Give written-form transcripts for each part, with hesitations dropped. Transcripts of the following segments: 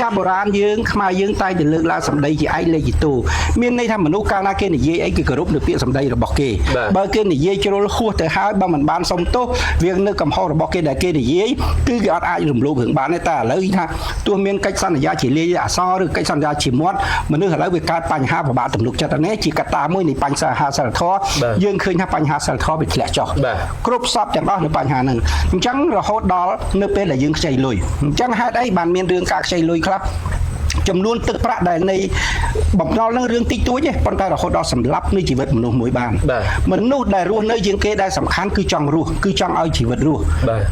ចាស់បុរាណយើងខ្មែរយើងតែទៅលើកឡើងសម្ដីជាឯកលេខទូមានន័យថាមនុស្សកាលណាគេនិយាយអីគេគោរពនៅពាក្យសម្ដីរបស់គេបើគេនិយាយជ្រុលហួសទៅហើយបើមិនបានសុំទោសវានៅកំហុសរបស់គេដែលគេនិយាយគឺគេអត់អាចរំលោភរឿងបានទេតែឥឡូវថាទោះមានកិច្ចសន្យាជាលាយអក្សរឬកិច្ចសន្យាជាមាត់មនុស្សឥឡូវវាកើតបញ្ហាពិបាកទំនុកចិត្តនេះជាកត្តាមួយនៃបញ្ហាសិលធម៌យើងឃើញថាបញ្ហាសិលធម៌វាធ្លាក់ចុះគ្រប់សពទាំងអស់នៅបញ្ហាហ្នឹងអញ្ចឹងរហូតដល់នៅពេលដែលយើងខ្ចីលុយអញ្ចឹងហេតុអីបានមានរឿងការខ្ចីលុយខ្លះចំនួនទឹកប្រាក់ដែលនៃបំណុលនឹងរឿងតិចតួចទេប៉ុន្តែរហូតដល់សម្លាប់នៃជីវិតមនុស្សមួយបានមនុស្សដែលរស់នៅជាងគេដែលសំខាន់គឺចង់រស់គឺចង់ឲ្យជីវិតរស់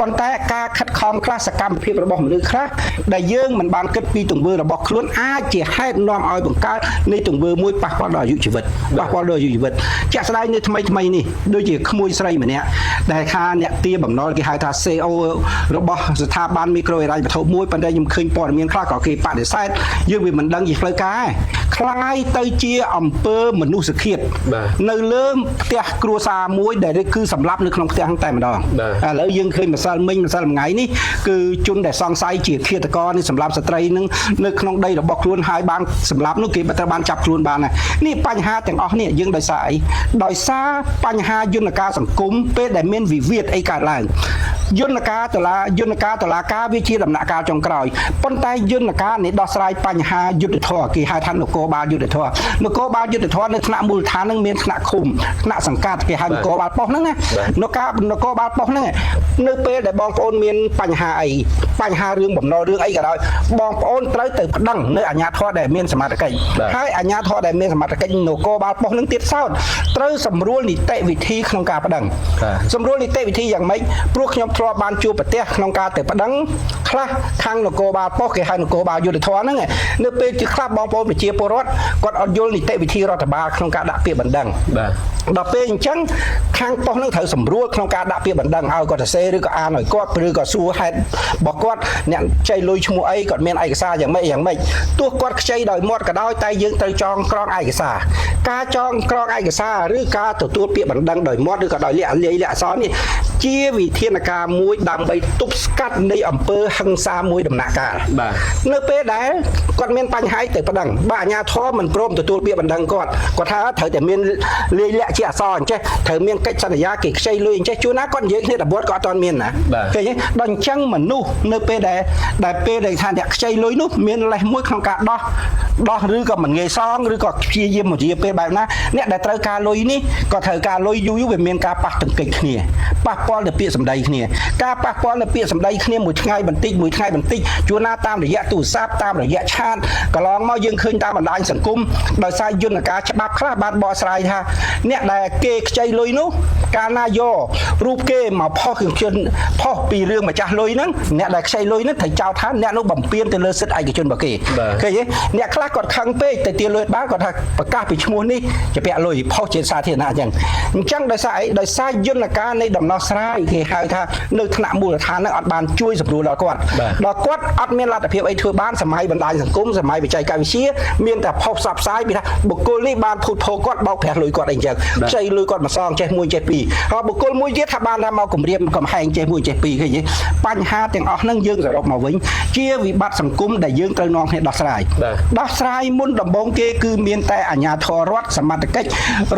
ប៉ុន្តែការខិតខំខ្លះសកម្មភាពរបស់មនុស្សខ្លះដែលយើងមិនបានគិតពីទង្វើរបស់ខ្លួនអាចជាហេតុនាំឲ្យបង្កើតនៃទង្វើមួយប៉ះពាល់ដល់អាយុជីវិតប៉ះពាល់ដល់អាយុជីវិតជាក់ស្ដែងនៅថ្មីនេះដូចជាក្មួយស្រីម្នាក់ដែលថាអ្នកទាបំណុលគេហៅថា CEO របស់ស្ថាប័នមីក្រូហិរញ្ញវត្ថុមួយប៉ុន្តែខ្ញុំឃើញព័ត៌មានខ្លះក៏គេបដិសេធយើងវាមិនដឹងជាផ្លូវការខ្លាំងទៅជាអំពើមនុស្សឃាតនៅលើផ្ទះគ្រួសារមួយដែលគឺសម្លាប់នៅក្នុងផ្ទះតែម្ដងឥឡូវយើងឃើញម្សិលមិញម្សិលថ្ងៃនេះគឺជនដែលសង្ស័យជាឃាតករនេះសម្លាប់ស្ត្រីនឹងនៅក្នុងដីរបស់ខ្លួនហើយបានសម្លាប់នោះគេត្រូវបានចាប់ខ្លួនបាននេះបញ្ហាទាំងអស់នេះយើងដោយសារអីដោយសារបញ្ហាយន្តការសង្គមពេលដែលមានវិវាទអីកើតឡើងយន្តការតុលាការវាជាដំណាក់កាលចុងក្រោយប៉ុន្តែយន្តការនេះដោះស្រាយបញ្ហាយុទ្ធធរគេហៅថានគរបាលយុទ្ធធរនគរបាលយុទ្ធធរនៅថ្នាក់មូលដ្ឋាននឹងមានថ្នាក់ឃុំថ្នាក់សង្កាត់គេហៅនគរបាលប៉ុស្តិ៍ហ្នឹងណានគរបាលប៉ុស្តិ៍ហ្នឹងនៅពេលដែលបងប្អូនមានបញ្ហាអីបញ្ហារឿងបំណុលរឿងអីក៏ដោយបងប្អូនត្រូវទៅប្តឹងនៅអាជ្ញាធរដែលមានសមត្ថកិច្ចហើយអាជ្ញាធរដែលមានសមត្ថកិច្ចនគរបាលប៉ុស្តិ៍ហ្នឹងទៀតសោតត្រូវសម្រួលនីតិវិធីក្នុងការប្តឹងសម្រួលនីតិវិធីយ៉ាងម៉េចព្រោះខ្ញុំធ្លាប់បានជួបប្រទេសក្នុងការទៅប្តឹងខ្លះខាងនគរបាលប៉ុស្តិ៍គេហៅនគរបាលយុទ្ធធរហ្នឹងនៅពេលជាខ្លះបងប្អូនប្រជាពលរដ្ឋគាត់អត់យល់នីតិវិធីរដ្ឋបាលក្នុងការដាក់ពាក្យបណ្ដឹងដល់ពេលអញ្ចឹងខាងប៉ុស្តិ៍នឹងត្រូវសម្រួលក្នុងការដាក់ពាក្យបណ្ដឹងឲ្យគាត់សរសេរឬក៏អានឲ្យគាត់ឬក៏សួរហេតុរបស់គាត់អ្នកខ្ចីលុយឈ្មោះអីគាត់មានឯកសារយ៉ាងម៉េចទោះគាត់ខ្ចីដោយមាត់ក៏ដោយតែយើងត្រូវចងក្រងឯកសារការចងក្រងឯកសារឬការទទួលពាក្យបណ្ដឹងដោយមាត់ឬក៏ដោយលាយអក្សរនេះជាវិធានការមួយដើម្បីទប់ស្កាត់នៃអំពើហិង្សាមួយដំណាក់កាលនៅពេលដែលគាត់មានបញ្ហាទៅប្តឹងបើអាជ្ញាធរមិនព្រមទទួលពាក្យបណ្ដឹងគាត់ថាត្រូវតែមានលាយលក្ខជាអក្សរអញ្ចេះត្រូវមានកិច្ចសន្យាគេខ្ចីលុយអញ្ចេះជួនណាគាត់និយាយគ្នារបួសក៏អត់ទាន់មានណាឃើញទេដល់អញ្ចឹងមនុស្សនៅពេលដែលពេលដែលថាអ្នកខ្ចីលុយនោះមានលេសមួយក្នុងការដោះឬក៏មិនងាយសងឬក៏ព្យាយាមមួយពេលបែបណាអ្នកដែលត្រូវការលុយនេះក៏ត្រូវការលុយយូរវាមានការប៉ះទង្គិចគ្នាប៉ះពាល់ទៅពាក្យសម្ដីគ្នាការប៉ះពាល់ទៅពាក្យសម្ដីគ្នាមួយថ្ងៃបន្តិចជួនណាតាមរយៈទូរស័ព្ទតាមរយៈឆាតកន្លងមកយើងឃើញតាមបណ្ដាញសង្គមដោយសារយន្តការច្បាប់ខ្លះបានបកស្រាយថាអ្នកដែលគេខ្ចីលុយនោះកាលណាយករូបគេមកផុសពីរឿងម្ចាស់លុយហ្នឹងអ្នកដែលខ្ចីលុយហ្នឹងត្រូវចោទថាអ្នកនោះបំពានទៅលើសិទ្ធិឯកជនរបស់គេឃើញទេអ្នកខ្លះគាត់ខឹងពេកទៅទារលុយបានគាត់ថាប្រកាសពីឈ្មោះនេះជាពាក់លុយផុសជាសាធារណៈអញ្ចឹងដោយសារអីដោយសារយន្តការនៃដំណោះស្រាយគេហៅថានៅថ្នាក់មូលដ្ឋានហ្នឹងអត់បានជួយសម្រួលដល់គាត់អត់មានលទ្ធភាពអីធ្វើបានសម័យបណ្ដាញសង្គមសម័យបច្ចេកវិទ្យាមានតែផុសផ្សព្វផ្សាយពីថាបុគ្គលនេះបានភូតភរគាត់បោកប្រាស់លុយគាត់អីចឹងខ្ចីលុយគាត់មកសងចេះមួយចេះពីរហើយបុគ្គលមួយទៀតថាបានថាមកគម្រាមកំហែងចេះមួយចេះពីរឃើញទេបញ្ហាទាំងអស់ហ្នឹងយើងសរុបមកវិញជាវិបត្តិសង្គមដែលយើងត្រូវនាំគ្នាដោះស្រាយមុនដំបូងគេគឺមានតែអាជ្ញាធររដ្ឋសមត្ថកិច្ច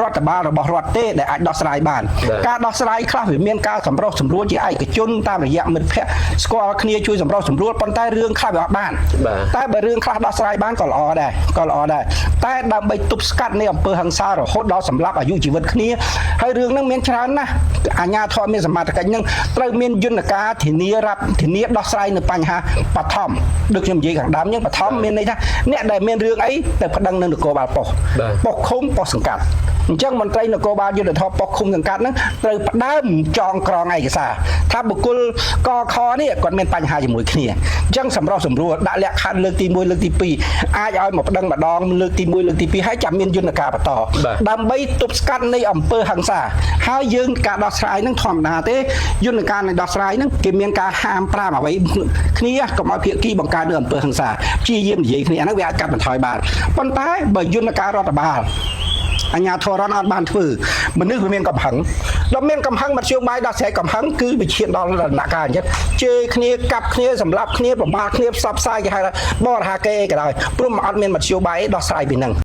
រដ្ឋបាលរបស់រដ្ឋទេដែលអាចដោះស្រាយបានការដោះស្រាយខ្លះវាមានការសម្រុះសម្រួលជាឯកជនតាមរយៈមិត្តភ័ក្តិស្គាល់គ្នាជួយសម្រុះសម្រួលប៉ុន្តែរឿងខ្លះវាអត់បានតែបើរឿងខ្លះដោះស្រាយបានក៏ល្អដែរតែដើម្បីទប់ស្កាត់នៃអំពើហិង្សារហូតដល់សម្លាប់អាយុជីវិតគ្នាហើយរឿងហ្នឹងមានច្រើនណាស់អាជ្ញាធរមានសមត្ថកិច្ចហ្នឹងត្រូវមានយន្តការធានាដោះស្រាយនៅបញ្ហាបឋមដូចខ្ញុំនិយាយខាងដើមហ្នឹងបឋមមានន័យថាអ្នកដែលមានរឿងអីទៅប្តឹងនៅនគរបាលប៉ុស្តិ៍ឃុំប៉ុស្តិ៍សង្កាត់អញ្ចឹងមន្ត្រីនគរបាលយុទ្ធធរប៉ុស្តិ៍ឃុំសង្កាត់ហ្នឹងត្រូវផ្ដើមចងក្រងឯកសារថាបុគ្គលកខនេះគាត់មានបញ្ហាជាមួយគ្នាអញ្ចឹងសម្រុះសម្រួលដាក់លក្ខខណ្ឌលើកទី1លើកទី2អាចឲ្យមកប្តឹងម្ដងលើកទី1លើកទី2ហើយចាំមានយន្តការបន្តដើម្បីទប់ស្កាត់នៃអំពើហិង្សាហើយយើងការដោះស្រាយហ្នឹងធម្មតាទេយន្តការនៃដោះស្រាយហ្នឹងគេមានការហាម5អ្វីគ្នាកុំឲ្យភាគីបង្កើតនៅអំពើហិង្សាព្យាយាមនិយាយគ្នាអាហ្នឹងវាអាចកាត់បន្ថយបានប៉ុន្តែបើយន្តការរដ្ឋបាលអាជ្ញាធររដ្ឋអត់បានធ្វើមនុស្សវាមានកំហឹង ដល់មានកំហឹងមធ្យោបាយដោះស្រាយកំហឹងគឺវិជាដល់ដំណាក់កាលអញ្ចឹងជេរគ្នាកាប់គ្នាសម្លាប់គ្នាបំផាល់គ្នាផ្សព្វផ្សាយគេហៅថាបរិហាកេក៏ដោយព្រោះអត់មានមធ្យោបាយដោះស្រាយពីហ្នឹង